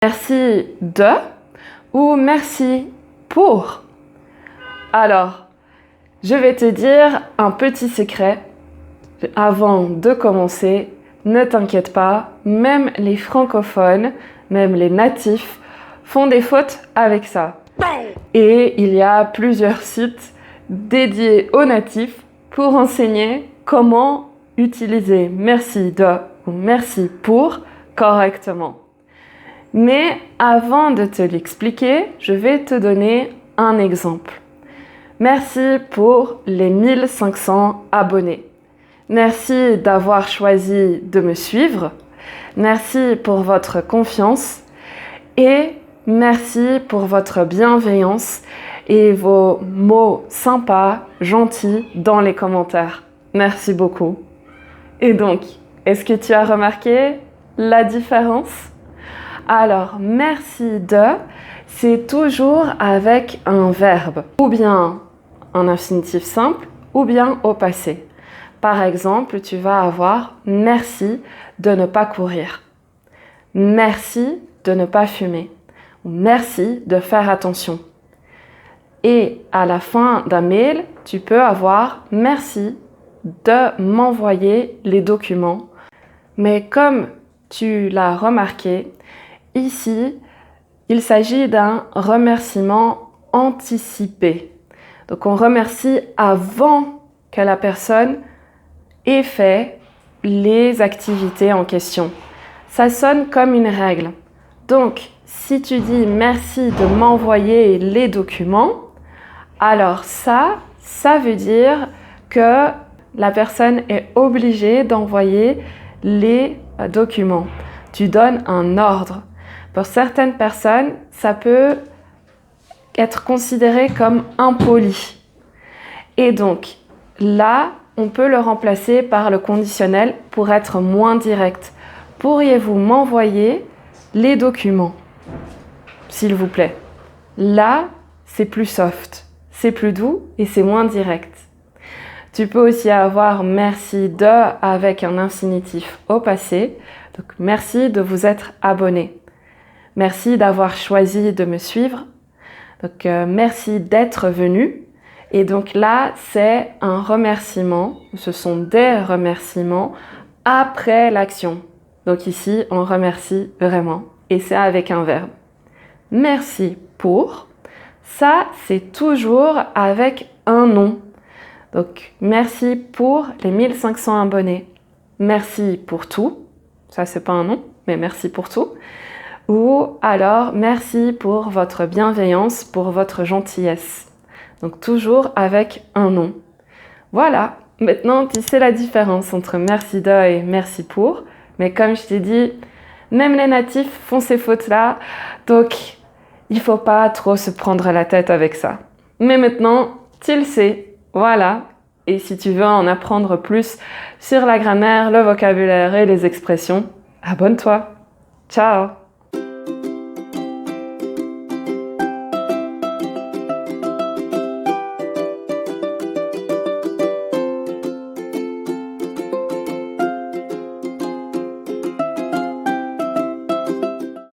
Merci de ou merci pour. Alors, je vais te dire un petit secret avant de commencer. Ne t'inquiète pas, même les francophones, même les natifs font des fautes avec ça. Et il y a plusieurs sites dédiés aux natifs pour enseigner comment utiliser merci de ou merci pour correctement. Mais avant de te l'expliquer, je vais te donner un exemple. Merci pour les 1500 abonnés. Merci d'avoir choisi de me suivre. Merci pour votre confiance et merci pour votre bienveillance et vos mots sympas, gentils dans les commentaires. Merci beaucoup. Et donc, est-ce que tu as remarqué la différence? Alors, merci de, c'est toujours avec un verbe, ou bien un infinitif simple, ou bien au passé. Par exemple, tu vas avoir merci de ne pas courir, merci de ne pas fumer, ou merci de faire attention. Et à la fin d'un mail, tu peux avoir merci de m'envoyer les documents. Mais comme tu l'as remarqué, ici, il s'agit d'un remerciement anticipé. Donc, on remercie avant que la personne ait fait les activités en question. Ça sonne comme une règle. Donc, si tu dis merci de m'envoyer les documents, alors ça veut dire que la personne est obligée d'envoyer les documents. Tu donnes un ordre. Pour certaines personnes, ça peut être considéré comme impoli. Et donc, là, on peut le remplacer par le conditionnel pour être moins direct. Pourriez-vous m'envoyer les documents, s'il vous plaît? Là, c'est plus soft, c'est plus doux et c'est moins direct. Tu peux aussi avoir merci de avec un infinitif au passé. Donc, merci de vous être abonné. Merci d'avoir choisi de me suivre. Donc, merci d'être venu. Et donc là, c'est un remerciement. Ce sont des remerciements après l'action. Donc ici, on remercie vraiment. Et c'est avec un verbe. Merci pour. Ça, c'est toujours avec un nom. Donc, merci pour les 1500 abonnés. Merci pour tout. Ça, c'est pas un nom, mais merci pour tout. Ou alors, merci pour votre bienveillance, pour votre gentillesse. Donc, toujours avec un nom. Voilà. Maintenant, tu sais la différence entre merci de et merci pour. Mais comme je t'ai dit, même les natifs font ces fautes-là. Donc, il faut pas trop se prendre la tête avec ça. Mais maintenant, tu le sais. Voilà. Et si tu veux en apprendre plus sur la grammaire, le vocabulaire et les expressions, abonne-toi. Ciao!